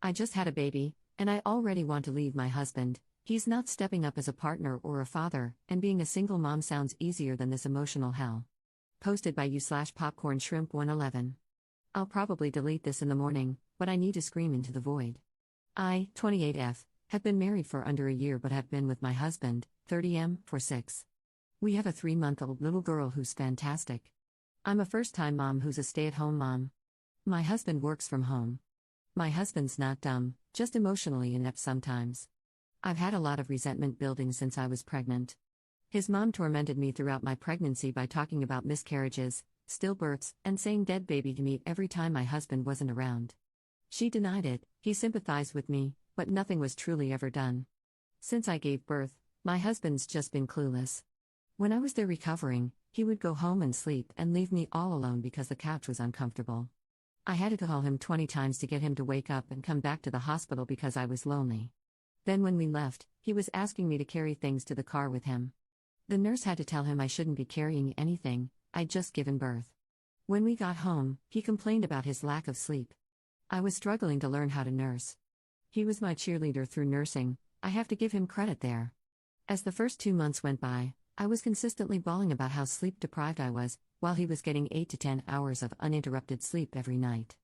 I just had a baby, and I already want to leave my husband. He's not stepping up as a partner or a father, and being a single mom sounds easier than this emotional hell. Posted by you/popcorn shrimp 111. I'll probably delete this in the morning, but I need to scream into the void. I, 28F, have been married for under a year but have been with my husband, 30M, for 6. We have a 3-month-old little girl who's fantastic. I'm a first-time mom who's a stay-at-home mom. My husband works from home. My husband's not dumb, just emotionally inept sometimes. I've had a lot of resentment building since I was pregnant. His mom tormented me throughout my pregnancy by talking about miscarriages, stillbirths, and saying dead baby to me every time my husband wasn't around. She denied it, he sympathized with me, but nothing was truly ever done. Since I gave birth, my husband's just been clueless. When I was there recovering, he would go home and sleep and leave me all alone because the couch was uncomfortable. I had to call him 20 times to get him to wake up and come back to the hospital because I was lonely. Then when we left, he was asking me to carry things to the car with him. The nurse had to tell him I shouldn't be carrying anything, I'd just given birth. When we got home, he complained about his lack of sleep. I was struggling to learn how to nurse. He was my cheerleader through nursing, I have to give him credit there. As the first 2 months went by, I was consistently bawling about how sleep-deprived I was, while he was getting 8 to 10 hours of uninterrupted sleep every night.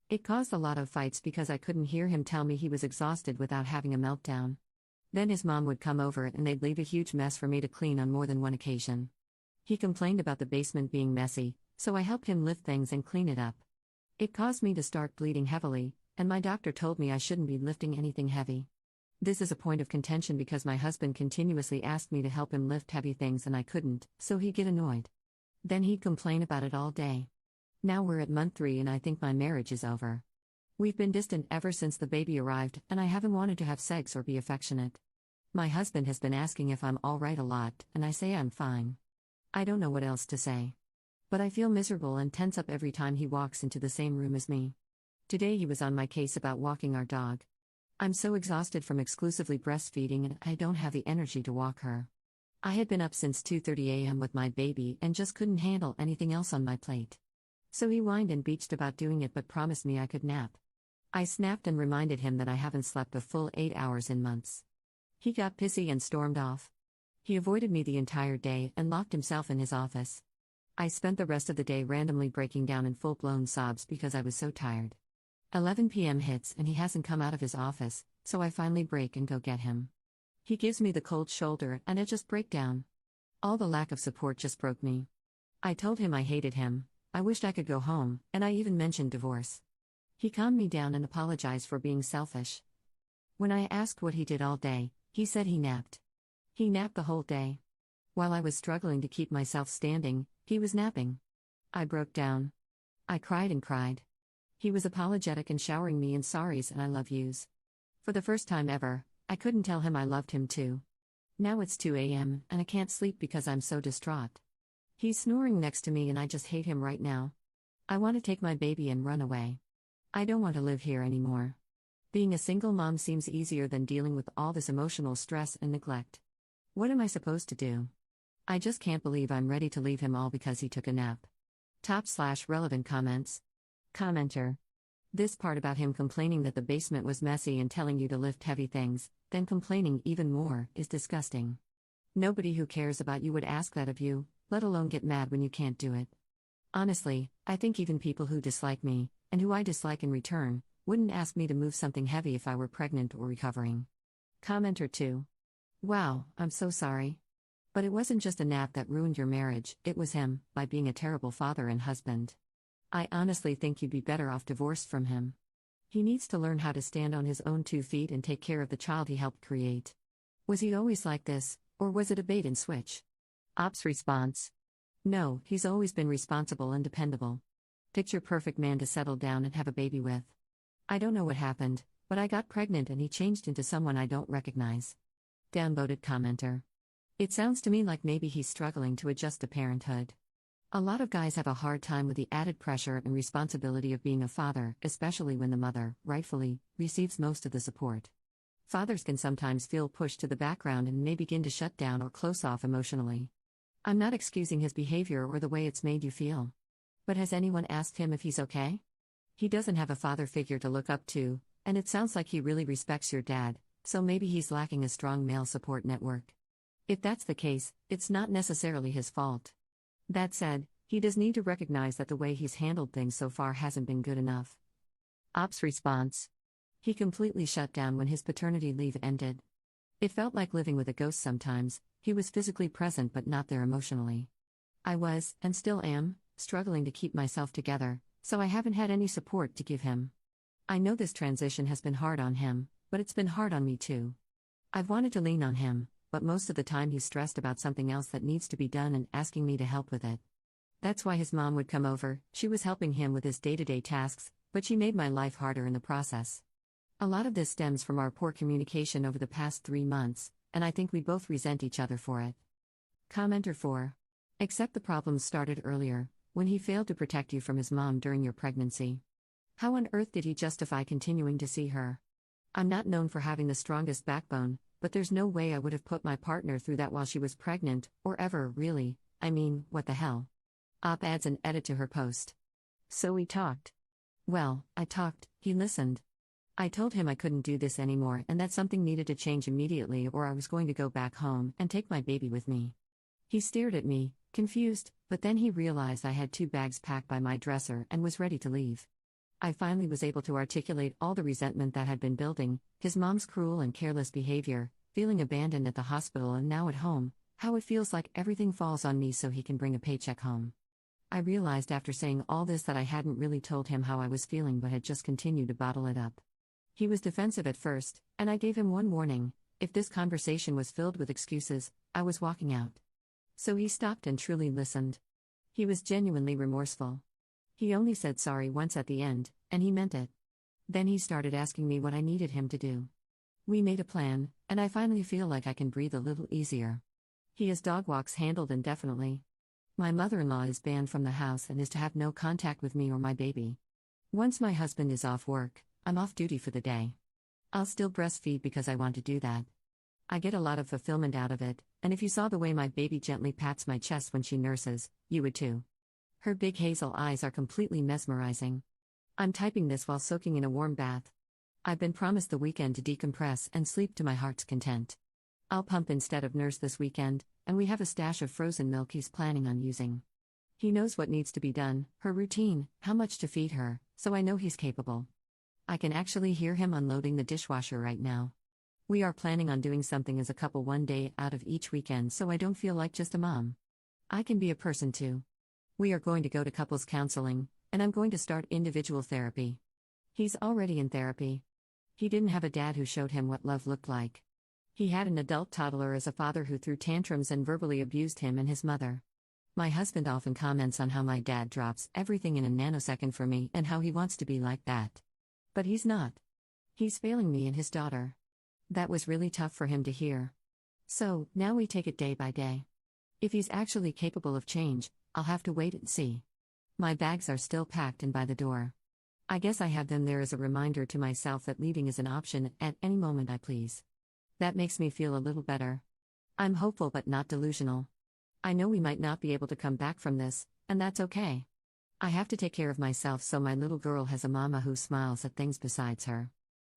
It caused a lot of fights because I couldn't hear him tell me he was exhausted without having a meltdown. Then his mom would come over and they'd leave a huge mess for me to clean on more than one occasion. He complained about the basement being messy, so I helped him lift things and clean it up. It caused me to start bleeding heavily, and my doctor told me I shouldn't be lifting anything heavy. This is a point of contention because my husband continuously asked me to help him lift heavy things and I couldn't, so he'd get annoyed. Then he'd complain about it all day. Now we're at month 3 and I think my marriage is over. We've been distant ever since the baby arrived and I haven't wanted to have sex or be affectionate. My husband has been asking if I'm alright a lot, and I say I'm fine. I don't know what else to say. But I feel miserable and tense up every time he walks into the same room as me. Today he was on my case about walking our dog. I'm so exhausted from exclusively breastfeeding and I don't have the energy to walk her. I had been up since 2:30 a.m. with my baby and just couldn't handle anything else on my plate. So he whined and beached about doing it but promised me I could nap. I snapped and reminded him that I haven't slept a full 8 hours in months. He got pissy and stormed off. He avoided me the entire day and locked himself in his office. I spent the rest of the day randomly breaking down in full-blown sobs because I was so tired. 11 p.m. hits and he hasn't come out of his office, so I finally break and go get him. He gives me the cold shoulder and I just break down. All the lack of support just broke me. I told him I hated him, I wished I could go home, and I even mentioned divorce. He calmed me down and apologized for being selfish. When I asked what he did all day, he said he napped. He napped the whole day. While I was struggling to keep myself standing, he was napping. I broke down. I cried and cried. He was apologetic and showering me in sorries and I love yous. For the first time ever, I couldn't tell him I loved him too. Now it's 2 a.m. and I can't sleep because I'm so distraught. He's snoring next to me and I just hate him right now. I want to take my baby and run away. I don't want to live here anymore. Being a single mom seems easier than dealing with all this emotional stress and neglect. What am I supposed to do? I just can't believe I'm ready to leave him all because he took a nap. Top/relevant comments. Commenter. This part about him complaining that the basement was messy and telling you to lift heavy things, then complaining even more, is disgusting. Nobody who cares about you would ask that of you, let alone get mad when you can't do it. Honestly, I think even people who dislike me, and who I dislike in return, wouldn't ask me to move something heavy if I were pregnant or recovering. Commenter 2. Wow, I'm so sorry. But it wasn't just a nap that ruined your marriage, it was him, by being a terrible father and husband. I honestly think you'd be better off divorced from him. He needs to learn how to stand on his own 2 feet and take care of the child he helped create. Was he always like this, or was it a bait and switch? Ops response. No, he's always been responsible and dependable. Picture perfect man to settle down and have a baby with. I don't know what happened, but I got pregnant and he changed into someone I don't recognize. Downvoted commenter. It sounds to me like maybe he's struggling to adjust to parenthood. A lot of guys have a hard time with the added pressure and responsibility of being a father, especially when the mother, rightfully, receives most of the support. Fathers can sometimes feel pushed to the background and may begin to shut down or close off emotionally. I'm not excusing his behavior or the way it's made you feel. But has anyone asked him if he's okay? He doesn't have a father figure to look up to, And it sounds like he really respects your dad, so maybe he's lacking a strong male support network. If that's the case, it's not necessarily his fault. That said, he does need to recognize that the way he's handled things so far hasn't been good enough. Ops response. He completely shut down when his paternity leave ended. It felt like living with a ghost sometimes. He was physically present but not there emotionally. I was, and still am, struggling to keep myself together, so I haven't had any support to give him. I know this transition has been hard on him, but it's been hard on me too. I've wanted to lean on him, but most of the time he's stressed about something else that needs to be done and asking me to help with it. That's why his mom would come over. She was helping him with his day-to-day tasks, but she made my life harder in the process. A lot of this stems from our poor communication over the past 3 months, and I think we both resent each other for it. Commenter 4. Except the problems started earlier, when he failed to protect you from his mom during your pregnancy. How on earth did he justify continuing to see her? I'm not known for having the strongest backbone, but there's no way I would have put my partner through that while she was pregnant, or ever, really. I mean, what the hell? Op adds an edit to her post. So we talked. Well, I talked, he listened. I told him I couldn't do this anymore and that something needed to change immediately or I was going to go back home and take my baby with me. He stared at me, confused, but then he realized I had 2 bags packed by my dresser and was ready to leave. I finally was able to articulate all the resentment that had been building, his mom's cruel and careless behavior, feeling abandoned at the hospital and now at home, how it feels like everything falls on me so he can bring a paycheck home. I realized after saying all this that I hadn't really told him how I was feeling but had just continued to bottle it up. He was defensive at first, and I gave him one warning: if this conversation was filled with excuses, I was walking out. So he stopped and truly listened. He was genuinely remorseful. He only said sorry once at the end, and he meant it. Then he started asking me what I needed him to do. We made a plan, and I finally feel like I can breathe a little easier. He has dog walks handled indefinitely. My mother-in-law is banned from the house and is to have no contact with me or my baby. Once my husband is off work, I'm off duty for the day. I'll still breastfeed because I want to do that. I get a lot of fulfillment out of it, and if you saw the way my baby gently pats my chest when she nurses, you would too. Her big hazel eyes are completely mesmerizing. I'm typing this while soaking in a warm bath. I've been promised the weekend to decompress and sleep to my heart's content. I'll pump instead of nurse this weekend, and we have a stash of frozen milk he's planning on using. He knows what needs to be done, her routine, how much to feed her, so I know he's capable. I can actually hear him unloading the dishwasher right now. We are planning on doing something as a couple one day out of each weekend so I don't feel like just a mom. I can be a person too. We are going to go to couples counseling, and I'm going to start individual therapy. He's already in therapy. He didn't have a dad who showed him what love looked like. He had an adult toddler as a father who threw tantrums and verbally abused him and his mother. My husband often comments on how my dad drops everything in a nanosecond for me and how he wants to be like that. But he's not. He's failing me and his daughter. That was really tough for him to hear. So, now we take it day by day. If he's actually capable of change, I'll have to wait and see. My bags are still packed and by the door. I guess I have them there as a reminder to myself that leaving is an option at any moment I please. That makes me feel a little better. I'm hopeful but not delusional. I know we might not be able to come back from this, and that's okay. I have to take care of myself so my little girl has a mama who smiles at things besides her.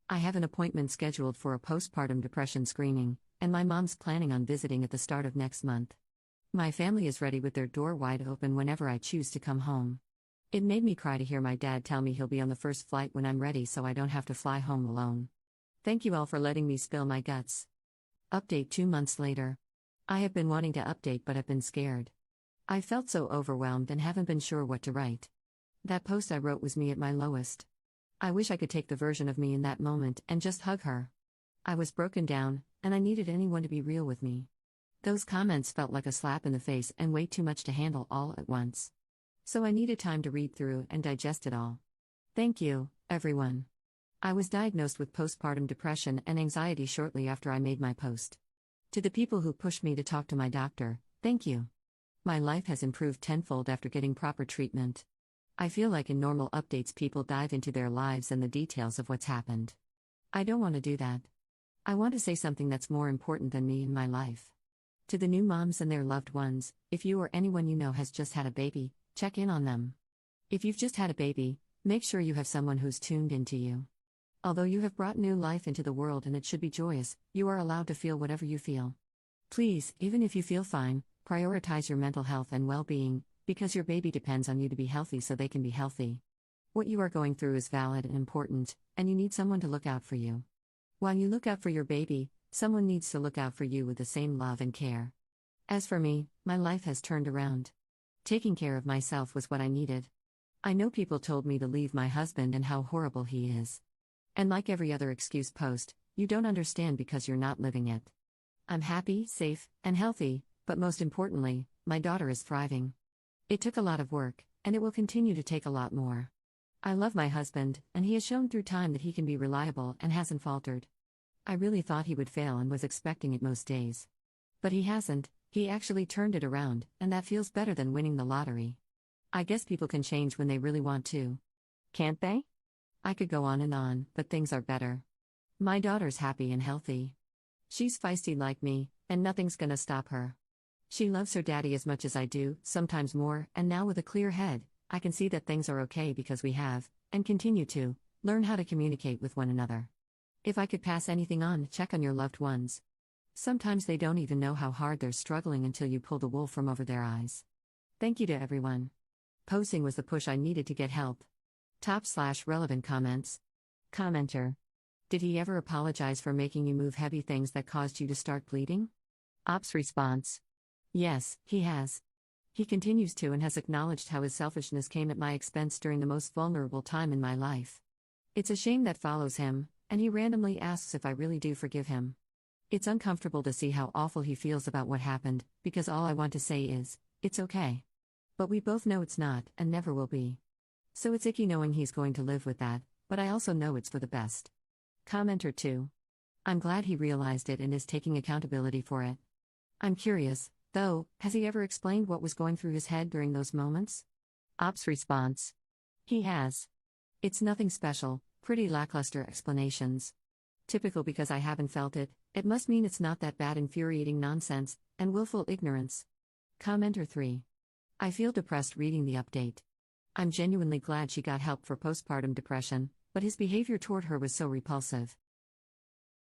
I have an appointment scheduled for a postpartum depression screening, and my mom's planning on visiting at the start of next month. My family is ready with their door wide open whenever I choose to come home. It made me cry to hear my dad tell me he'll be on the first flight when I'm ready so I don't have to fly home alone. Thank you all for letting me spill my guts. Update 2 months later. I have been wanting to update but have been scared. I felt so overwhelmed and haven't been sure what to write. That post I wrote was me at my lowest. I wish I could take the version of me in that moment and just hug her. I was broken down, and I needed anyone to be real with me. Those comments felt like a slap in the face and way too much to handle all at once. So I needed time to read through and digest it all. Thank you, everyone. I was diagnosed with postpartum depression and anxiety shortly after I made my post. To the people who pushed me to talk to my doctor, thank you. My life has improved tenfold after getting proper treatment. I feel like in normal updates people dive into their lives and the details of what's happened. I don't want to do that. I want to say something that's more important than me in my life. To the new moms and their loved ones, if you or anyone you know has just had a baby, check in on them. If you've just had a baby, make sure you have someone who's tuned into you. Although you have brought new life into the world and it should be joyous, you are allowed to feel whatever you feel. Please, even if you feel fine, prioritize your mental health and well-being, because your baby depends on you to be healthy so they can be healthy. What you are going through is valid and important, and you need someone to look out for you. While you look out for your baby, someone needs to look out for you with the same love and care. As for me, my life has turned around. Taking care of myself was what I needed. I know people told me to leave my husband and how horrible he is. And like every other excuse post, you don't understand because you're not living it. I'm happy, safe, and healthy, but most importantly, my daughter is thriving. It took a lot of work, and it will continue to take a lot more. I love my husband, and he has shown through time that he can be reliable and hasn't faltered. I really thought he would fail and was expecting it most days. But he hasn't, he actually turned it around, and that feels better than winning the lottery. I guess people can change when they really want to. Can't they? I could go on, but things are better. My daughter's happy and healthy. She's feisty like me, and nothing's gonna stop her. She loves her daddy as much as I do, sometimes more, and now with a clear head, I can see that things are okay because we have, and continue to, learn how to communicate with one another. If I could pass anything on, check on your loved ones. Sometimes they don't even know how hard they're struggling until you pull the wool from over their eyes. Thank you to everyone. Posting was the push I needed to get help. Top/relevant comments. Commenter. Did he ever apologize for making you move heavy things that caused you to start bleeding? Ops response. Yes, he has. He continues to and has acknowledged how his selfishness came at my expense during the most vulnerable time in my life. It's a shame that follows him, and he randomly asks if I really do forgive him. It's uncomfortable to see how awful he feels about what happened, because all I want to say is, it's okay. But we both know it's not, and never will be. So it's icky knowing he's going to live with that, but I also know it's for the best. Commenter 2. I'm glad he realized it and is taking accountability for it. I'm curious, though, has he ever explained what was going through his head during those moments? Ops response. He has. It's nothing special, pretty lackluster explanations. Typical because I haven't felt it, it must mean it's not that bad. Infuriating nonsense, and willful ignorance. Commenter 3. I feel depressed reading the update. I'm genuinely glad she got help for postpartum depression, but his behavior toward her was so repulsive.